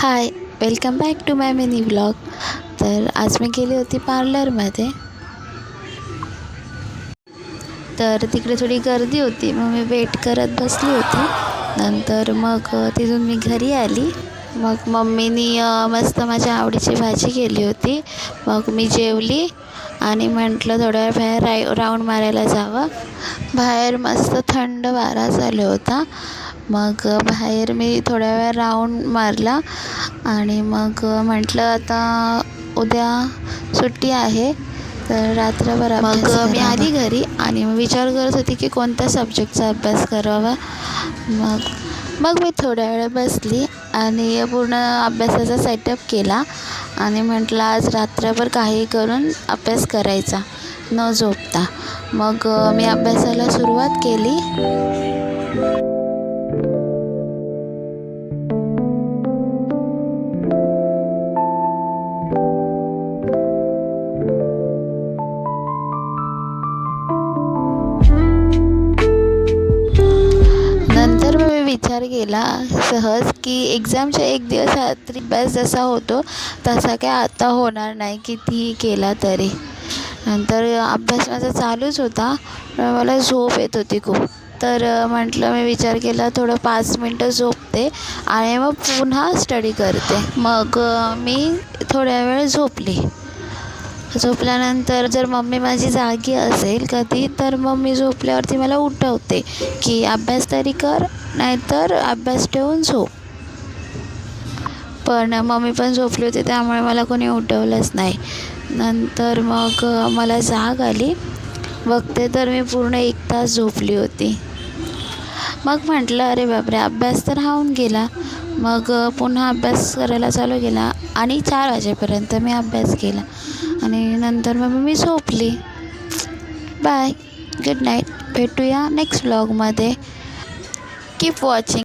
High, welcome back to my mini vlog. तर आज मी गेली होती पार्लरमध्ये. तर तिकडे थोडी गर्दी होती, मग मी वेट करत बसली होती. नंतर मग तिथून मी घरी आली. मग मम्मीनी मस्त माझ्या आवडीची भाजी केली होती. मग मी जेवली आणि म्हटलं थोड्या वेळ बाहेर राऊंड मारायला जावं. बाहेर मस्त थंड वारा चालू होता. मग बाहेर मी थोड्या वेळ राऊंड मारला आणि मग म्हटलं आता उद्या सुट्टी आहे तर रात्रभर अभ्यास करावा. मग मी आली घरी आणि विचार करत होती की कोणत्या सब्जेक्टचा अभ्यास करावा. मग मी थोड्या वेळ बसली आणि पूर्ण अभ्यासाचा सेटअप केला आणि म्हटलं आज रात्रभर काही करून अभ्यास करायचा न झोपता. मग मी अभ्यासाला सुरुवात केली. नंतर मी विचार केला सहज की एक्झामच्या एक दिवस रात्री अभ्यास जसा होतो तसा काय आता होणार नाही कितीही केला तरी. नंतर अभ्यास माझा चालूच होता पण मला झोप येत होती खूप. तर म्हटलं मी विचार केला थोडं 5 मिनटं झोपते आणि मग पुन्हा स्टडी करते. मग मी थोड्या वेळ झोपली. झोपल्यानंतर जर मम्मी माझी जागी असेल कधी तर मम्मी झोपल्यावरती मला उठवते की अभ्यास तरी कर नाहीतर अभ्यास ठेवून झोप. पण मम्मी पण झोपली होती त्यामुळे मला कोणी उठवलंच नाही. नंतर मग मला जाग आली. बघते तर मी पूर्ण 1 तास झोपली होती. मग म्हटलं अरे बापरे अभ्यास तर राहून गेला. मग पुन्हा अभ्यास करायला चालू केला आणि 4 वाजेपर्यंत मी अभ्यास केला आणि नंतर मग मी झोपली. Bye, good night. भेटूया नेक्स्ट व्लॉगमध्ये. Keep watching.